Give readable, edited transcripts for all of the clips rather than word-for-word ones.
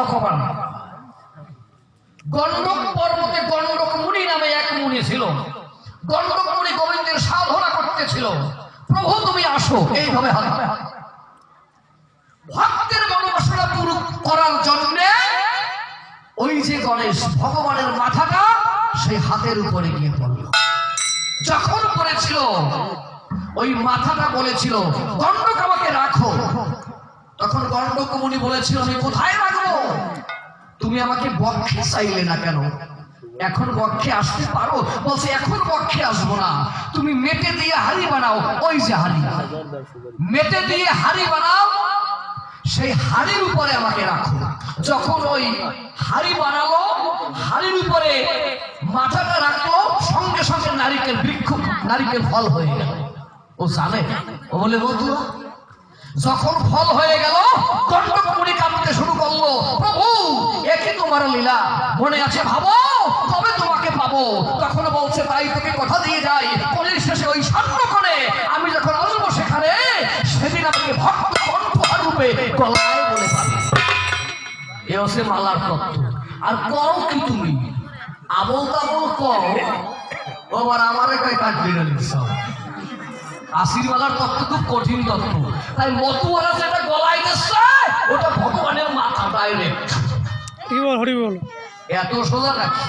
অকমান। গণ্ডক পর্বতে গণ্ডক মুনি নামে এক মুনি ছিল। গণ্ডক মুনি গোবিন্দের সাধনা করতেছিল। প্রভু তুমি আসো, এইভাবে ভক্তের মনোবাসনা পূরণ করার জন্য ওই যে গণেশ ভগবানের মাথাটা সেই হাতের উপরে গিয়ে পড়ল। যখন পড়েছিল ওই মাথাটা বলেছিল গণ্ডক আমাকে রাখো। তখন গণ্ডক মুনি বলেছিল আমি কোথায় রাখবো? তুমি আমাকে বক্ষে চাইলে না কেন? এখন বক্ষে আসতে পারো? বলছে এখন বক্ষে আসবো না, তুমি মেটে দিয়ে হাড়ি বানাও। ওই যে হাড়ি, মেটে দিয়ে হাড়ি বানাও, সেই হাড়ির উপরে আমাকে রাখো। যখন ওই হাড়ি বানালো, হাড়ির উপরে মাথাটা রাখলো, সঙ্গে সঙ্গে নারিকেল বৃক্ষ, নারিকেল ফল হয়ে গেল। ও জানে, ও বলে বন্ধুরা যখন ফল হয়ে গেল গণ্ডক মুনি কাঁদতে শুরু করলো, প্রভু একে তোমার লীলা, মনে আছে ভাবো কবে তোমাকে পাবো। তখন বলছে তাই তোকে কথা দিয়ে যাই, কলির শেষে ওই সান্ন করে আমি যখন আসবো সেখানে, সেদিন আমাকে ভক্ত কণ্ঠহার রূপে গলায় বলে পাবে। এ হচ্ছে মালার তত্ত্ব। আর কও কি তুমি আবল তাবল কও, আবার আমারে কয় কাটবি না সব। আশীর্বাদের তত্ত্ব খুব কঠিন তত্ত্ব, তাই মতুয়ারা যেটা গলায় দিচ্ছে ওটা ভগবানের মাথা ডাইরেক্ট। এত সোজা নাকি?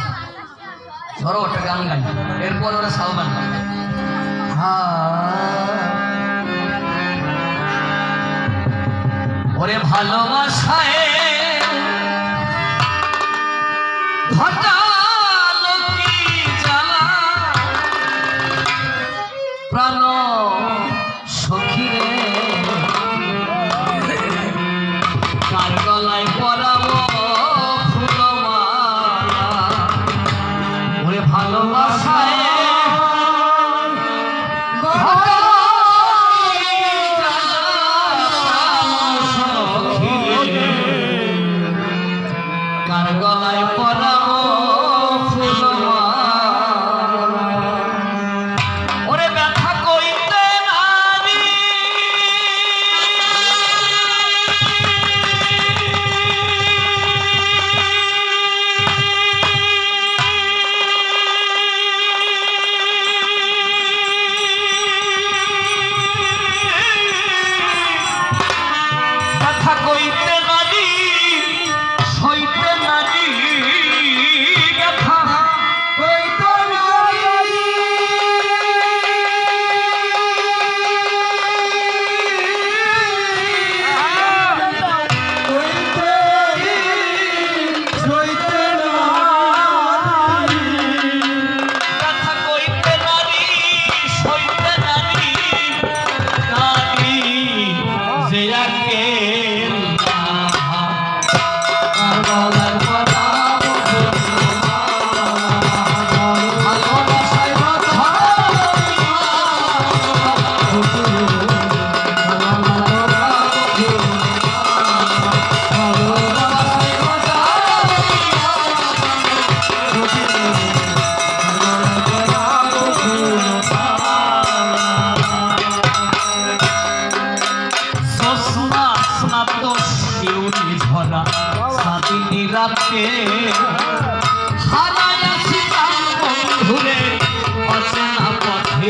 ধরো ওটা গান গাই, এরপর ওরা সালমান ওরে ভালোবাসায় ঘটালো কি জ্বালা, প্রাণ সখীরে কার গলায় পরাবো ফুলমালা। ওরে ভালোবাসায় কার গলায় পরাবো ফুলমালা। ওরে ব্যথা কইতে নারী ব্যথা কইতে নারী সইতে নারী ব্যথা কইতে নারী ব্যথা কইতে নারী সইতে নারী নারী যে আকেল গলার পরাবো ভালোবাসায় রাতে হারাইয়াছি বন্ধুরে অচেনা পথে।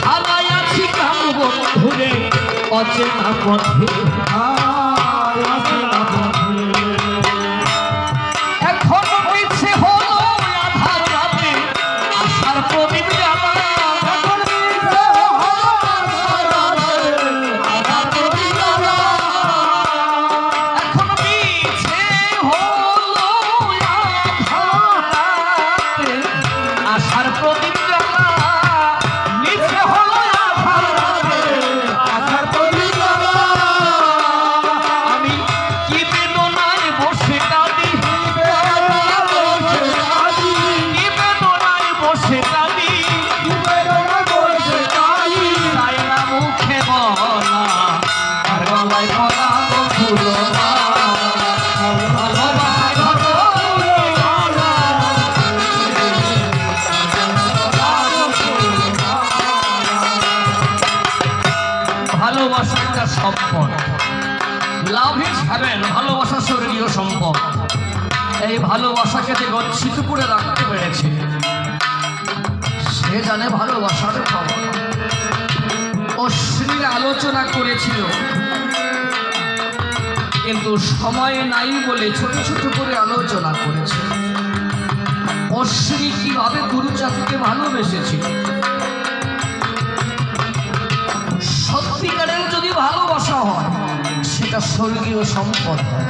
হারাইয়াছি কাম বন্ধুরে অচেনা পথে। এখন মিছে হলো আধার রাতে আশার প্রদীপ জ্বালা। এখন মিছে হলো আধার রাতে আশার প্রদীপ জ্বালা। মিছে হলো আধার রাতে আশার প্রদীপ জ্বালা। ভালোবাসা স্বর্গীয় সম্পদ। এই ভালোবাসাকে যে গচ্ছিত করে রাখতে পেরেছে সে জানে ভালোবাসার খবর। অশ্লীল আলোচনা করেছিল, কিন্তু সময় নাই বলে ছোট ছোট করে আলোচনা করেছে। অশ্লীল কিভাবে গুরুজাতিকে ভালোবেসেছিল। সত্যিকারের যদি ভালোবাসা হয় সেটা স্বর্গীয় সম্পদ হয়।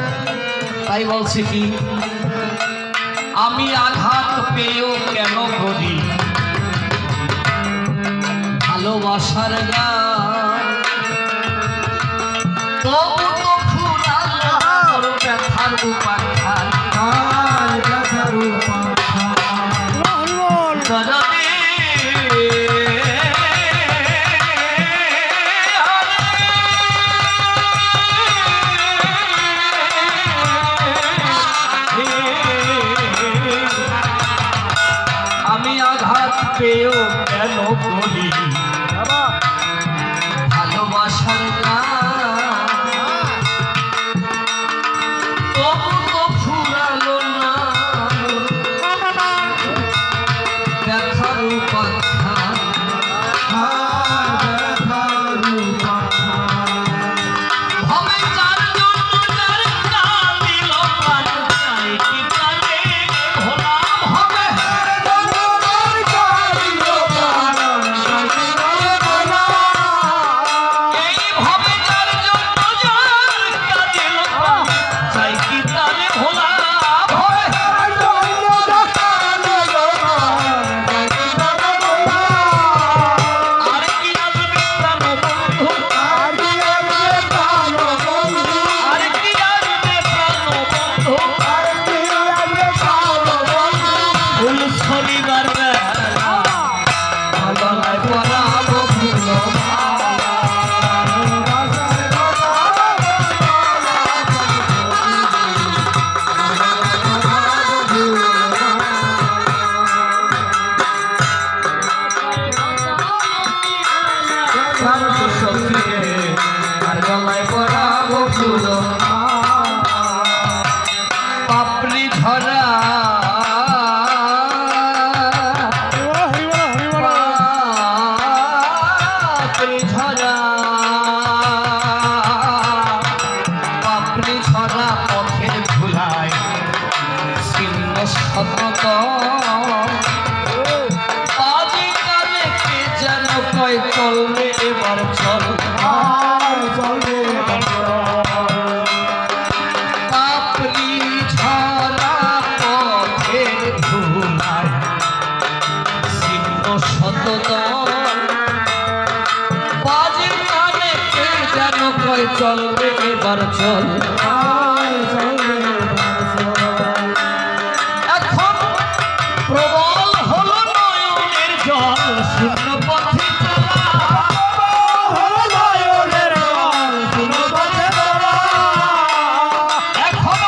তাই বলছে কি, আমি আঘাত পেয়েও কেন করি ভালোবাসার গান, তবু তো ফুরাল ব্যথার উপাখ্যান। আমি আঘাত পেয়েও কেন করি ভালোবাসার গান, তবু তো ফুরালো না ব্যথার উপাখ্যান। হবে যার জন্য যার কাঁদিল প্রাণ, চাই কি প্রাণে ভোলাম হবে। এইভাবে যার জন্য যার কাঁদিল প্রাণ, চাই কি প্রাণে ভোলাম হবে। আর কি আসবে প্রাণ বন্ধু, আর কি আসবে প্রাণ বন্ধু, ফুল শনিবার বেলা গলায় পরাবো ফুলমালা। সখিরে আর গলায় পরাবো ফুলমালা। পাপড়ি ঝরা পাপড়ি ঝরা পাপড়ি ঝরা পথের ধুলায় ছিন্ন শতক। আজি কালে কে যেন কয় চলবে এবার চল, পাপড়ি ঝরা পথের ধুলায় ছিন্ন শতদল। বাজির কানে কে যেন কয় চলবে এবার চল। এখন প্রবল হলো নয়নের জল, শূন্য পথে চলা। এখন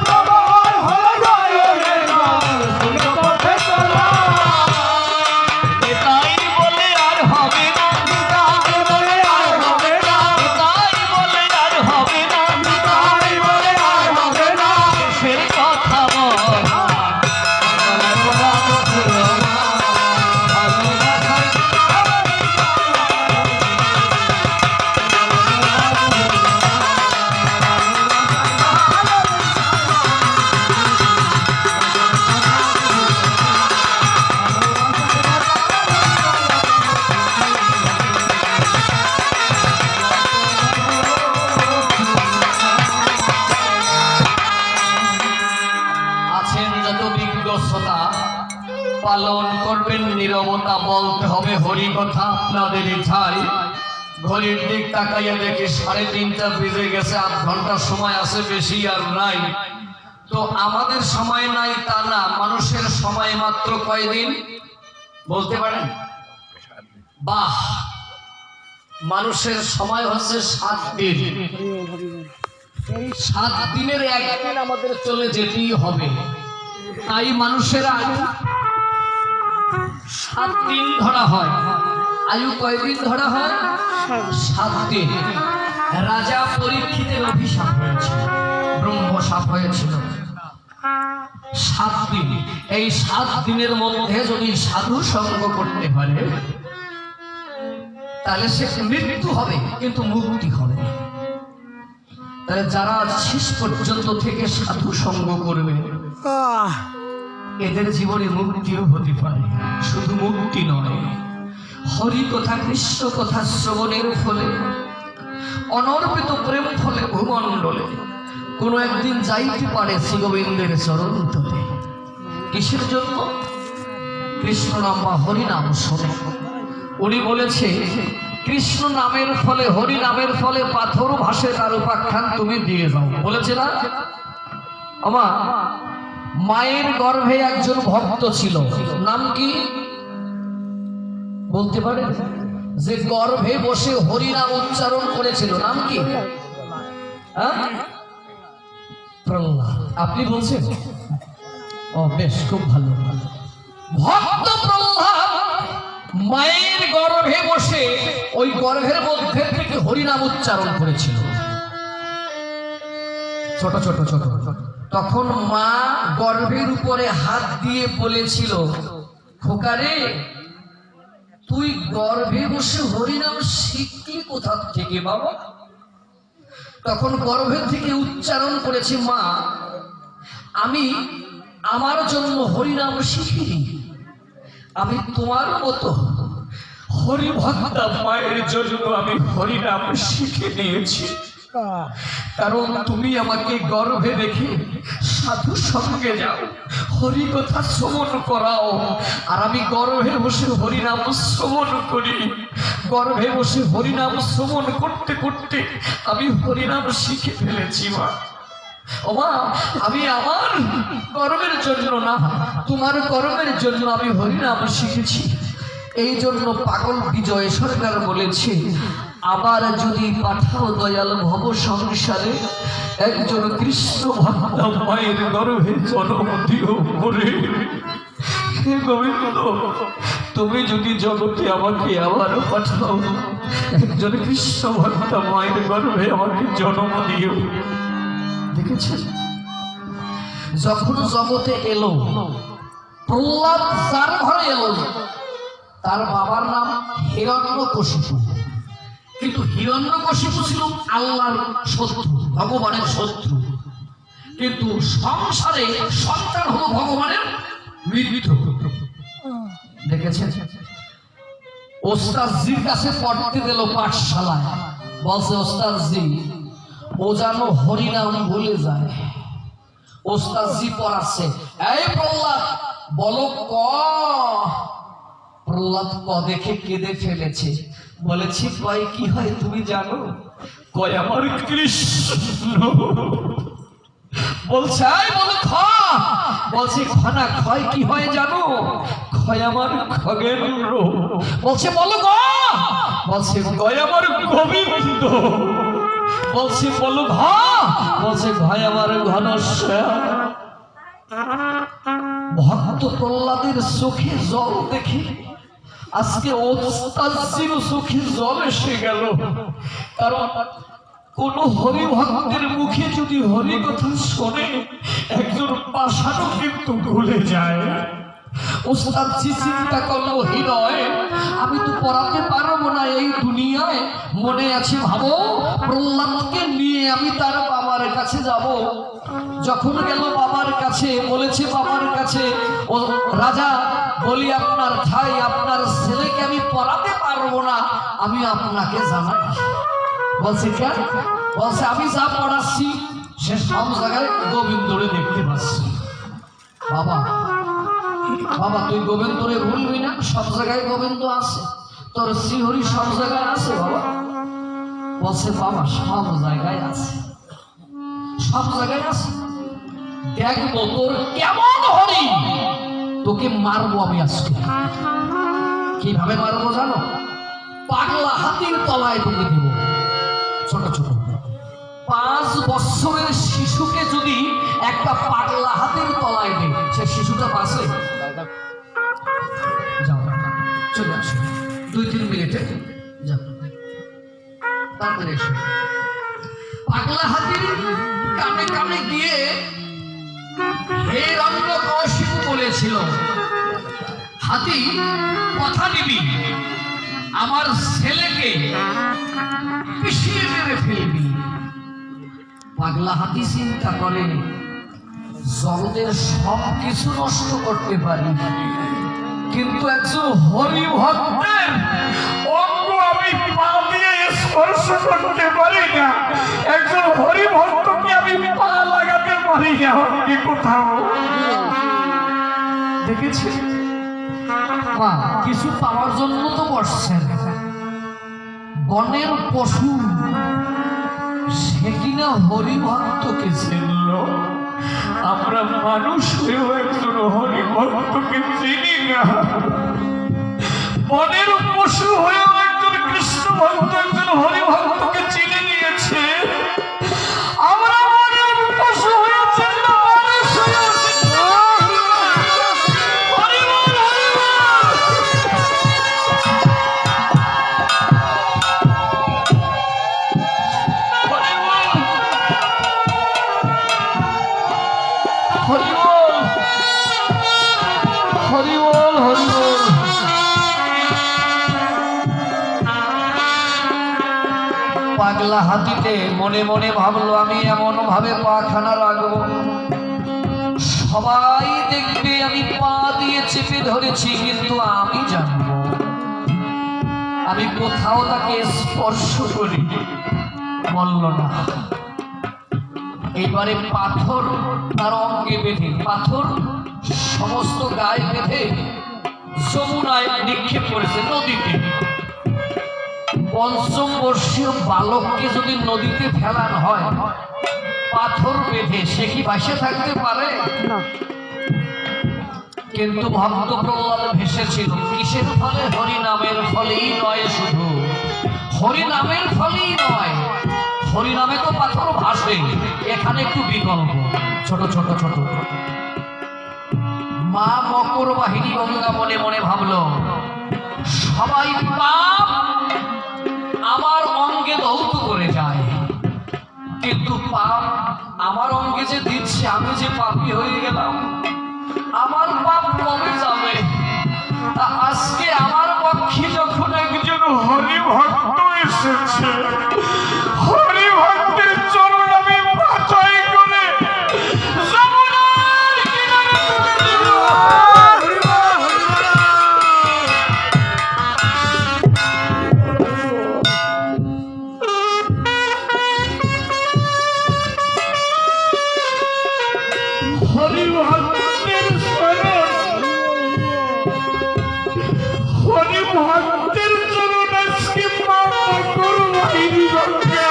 প্রবল হলো নয়নের জল, শূন্য পথে চলা। তাই বলে আর হবে না, তাই বলে আর হবে না, শেষের কথা বল। আছেন যত বিজ্ঞ শ্রোতা, পালন করবেন নীরবতা, বলতে হবে হরি কথা আপনাদের ইচ্ছায়। ঘড়ির দিক তাকাইয়া দেখি 3:30 বেজে গেছে, 8 ঘন্টা সময় আছে, বেশি আর নাই। তো আমাদের সময় নাই তা না, মানুষের সময় মাত্র কয়দিন বলতে পারেন? বাহ, মানুষের সময় হচ্ছে 7 দিন। এই 7 দিনের একদিন আমাদের চলে যেতেই হবে। তাই মানুষেরা 7 দিন ধরা হয়। আয়ু কয়দিন ধরা হয়? 7 দিন। রাজা পরীক্ষিতের অভিশাপ হয়েছিল, ব্রহ্ম শাপ হয়েছিল 7 দিন। এই 7 দিনের মধ্যে যদি সাধু সঙ্গ করতে পারে তাহলে সে মৃত্যু হবে কিন্তু মুক্তি হবে। তাহলে যারা শেষ পর্যন্ত থেকে সাধু সঙ্গ করবে এদের জীবনে মুক্তিও হতে পারে। শুধু মুক্তি নয়, হরি কথা কৃষ্ণ কথা শ্রবণের ফলে, অনর্পিত প্রেম ফলে ভূমণ্ডলে কোনো একদিন যাইতে পারে শ্রী গোবিন্দের চরণ তলে। কিসের জন্য? কৃষ্ণ নাম বা হরি নাম শোনে। উনি বলেছে কৃষ্ণ নামের ফলে, হরি নামের ফলে পাথর ভাসে, তার উপাখ্যান তুমি দিয়ে যাও। বলেছে না? আমার মায়ের গর্ভে একজন ভক্ত ছিল, নাম কি বলতে পারে? যে গর্ভে বসে হরি নাম উচ্চারণ করেছিল, নাম কি? প্রহ্লাদ। আপনি বলছেন? ও বেশ, খুব ভালো। ভক্ত প্রহ্লাদ মায়ের গর্ভে বসে ওই গর্ভের মধ্যে থেকে হরিনাম উচ্চারণ করেছিল, ছোট ছোট ছোট। তখন মা গর্ভের উপরে হাত দিয়ে বলেছিল, খোকারে তুই গর্ভে বসে হরিনাম শিখলি কোথা থেকে বাবা? তখন গর্ভের থেকে উচ্চারণ করেছে, মা আমি আমার জন্য হরিনাম শিখিনি, আমি তোমার মতো হরিভক্তা মায়ের জন্য আমি হরিনাম শিখে নিয়েছি। কারণ তুমি আমাকে গর্ভে রেখে সাধু সঙ্গে যাও, হরি কথা শ্রবণ করাও, আর আমি গর্ভে বসে হরিনাম শ্রবণ করি। গর্ভে বসে হরিনাম শ্রবণ করতে করতে আমি হরিনাম শিখে ফেলেছি। মা ও মা, আমি আমার কর্মের জন্য না, তোমার কর্মের জন্য আমি হরিনাম শিখেছি। এই জন্য পাগল বিজয় সরকার বলেছে, আবার যদি পাঠাও দয়াল ভব সংসারে, একজন কৃষ্ণ ভক্ত মায়ের গর্ভে জন্ম দিও করে। হে গোবিন্দ, তুমি যদি জগতে আমাকে আবার পাঠাও, একজন কৃষ্ণ ভক্ত মায়ের গর্ভে আমাকে জন্ম দিও। দেখেছেন, যখন জগতে এলো প্রহ্লাদ, যার ঘরে এলো তার বাবার নাম হিরণ্যকশিপু। কিন্তু হিরণ্যকশিপু ছিল আল্লাহর শত্রু, ভগবানের শত্রু। কিন্তু সংসারে সন্তান হলো ভগবানের মিত্র। দেখেছেন, ওস্তাদজির কাছে পড়তে দিল পাঠশালায়, বলছে ওস্তাদজি ও যেন হরিনাম ভুলে যায়। ওস্তাদজি পড়াচ্ছে, এই প্রহ্লাদ বলো ক। প্রহ্লাদ ক দেখে কেঁদে ফেলেছে, বলেছি কয় কি হয় তুমি জানো? কয় আমার কৃষ্ণ। বলছে এই বলো খ। বলছে খনা ক্ষয় কি হয় জানো? ক্ষয় আমার খগেন্দ্র। বলছে বলো গ। বলছে গয় আমার গোবিন্দ। বলছে বলো ঘ। বলছে ঘয় আমার ঘনশ্যাম। ভক্ত প্রহ্লাদের চোখে জল দেখে আজকে ওস্তাদজির চোখে জল এসে গেল। কারণ কোন হরিভক্তের মুখে যদি হরি কথা শোনে, একজন পাষাণও কিন্তু ভুলে যায়। ওস্তাদজি চিন্তা করলো, হৃদয় আমি তো পড়াতে পারবো না এই দুনিয়ায়, মনে আছে ভাবো প্রহ্লাদকে নিয়ে আমি তার বাবার কাছে যাব। যখন গেল বাবার কাছে, বলেছে বাবার কাছে, ও রাজা বলি আপনার ঠাই, আপনার ছেলেকে আমি পড়াতে পারবো না, আমি আপনাকে জানাই। বলছে কেন? বলছে আমি যা পড়াচ্ছি সে সব জায়গায় গোবিন্দরে দেখতে পাচ্ছি। বাবা বাবা তুই গোবিন্দরে ভুলবি না, সব জায়গায় গোবিন্দ আছে, তোর শ্রীহরি সব জায়গায় আছে বাবা। বলছে বাবা সব জায়গায় আছে, সব জায়গায় আছে, দেখবো তোর কেমন হরি, তোকে মারবো আমি আজকে। কিভাবে মারবো জানো? পাগলা হাতির তলায় তোকে দিব, ছোট ছোট 5 বছরের শিশুকে যদি একটা পাগলা হাতের তলায় দেয়, সে শিশুটা বাঁচে? যাও চলে আসো, 2-3 মিনিটে যাও, তাড়াতাড়ি এসো। পাগলা হাতির কানে কানে গিয়ে হিরণ্যকশিপু বলেছিল, হাতি কথা দিবি আমার ছেলেকে পিষিয়ে মেরে ফেলবি। পাগলা হাতি চিন্তা করে, জগতের সব কিছু নষ্ট করতে পারি, কিন্তু একজন হরি ভক্তের অঙ্গ আমি পা দিয়ে স্পর্শ করতে পারি না, একজন হরি ভক্তকে আমি পা লাগাতে পারি না কোথাও। দেখেছি মা, কিছু পাওয়ার জন্য তো বসছেন, বনের পশু সে কিনা হরি ভক্তকে চিনল, আমরা মানুষ হয়েও একজন হরি ভক্তকে চিনি না। বনের পশু হয়েও একজন কৃষ্ণ ভক্ত একজন হরি ভক্তকে চিনে নিয়েছে, আমরা বনের পশু হয়ে চিনল, মানুষ হয়েও পাগলা হাতিতে মনে মনে ভাবলো, আমি এমন ভাবে পাখানা রাখবো সবাই দেখবে আমি পা দিয়ে চেপে ধরেছি, কিন্তু আমি জানবো আমি কোথাও তাকে স্পর্শ করি। বলল না। এবারে পাথর তার অঙ্গে বেঁধে, পাথর সমস্ত গায়ে বেঁধে যমুনায় নিক্ষেপ করেছে, নদীতে। 5ম বর্ষীয় বালককে যদি নদীতে ফেলানো হয় পাথর বেঁধে, সে কি ভাসে থাকতে পারে? কিন্তু ভক্ত প্রহ্লাদ ভেসেছিল কিসের ফলে? হরি নামের ফলেই নয়, শুধু হরি নামের ফলেই নয়, হরি নামে তো পাথর ভাসে। এখানে একটু বিকল্প, ছোট ছোট ছোট। মা মকর বাহিনী গঙ্গা মনে মনে ভাবলো, সবাই পাপ আমার অঙ্গে দৌত করে যায়, কিন্তু পাপ আমার অঙ্গে যে দিচ্ছে, আমি যে পাপী হয়ে গেলাম, আমার পাপ কমে যাবে। আজকে আমার পক্ষে যখন একজন হরি ভক্ত এসেছে, হরি ভক্তের চরণ আমি বাছাই করে যমুনার কিনারে তুলে দেব। হরি ভক্তের চরণ, হরি ভক্তের চরণ আজকে মা মকর বাহিনী গঙ্গা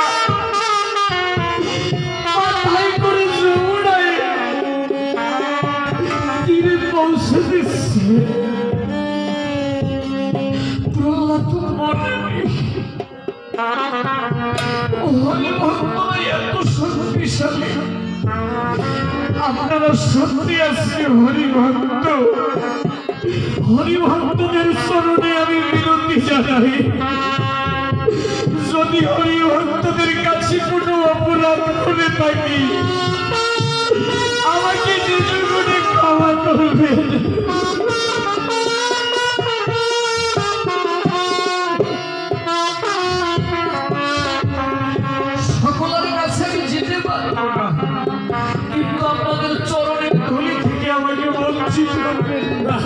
মাথায় করে যমুনায় তীরে পৌঁছে দিচ্ছে। প্রহ্লাদ মনে হরি ভক্তরা এত শক্তিশালী, আপনারা সত্যি আজকে হরি ভক্ত, হরি ভক্তদের চরণে আমি বিনতি জানাই, যদি হরি ভক্তদের কাছে কোনো অপরাধ করে থাকি আমাকে নিজ গুণে ক্ষমা করবেন। সকলের কাছে আমি যেতে পারবো না, কিন্তু আপনাদের চরণের ধুলি থেকে আমাকে বঞ্চিত করবেন না।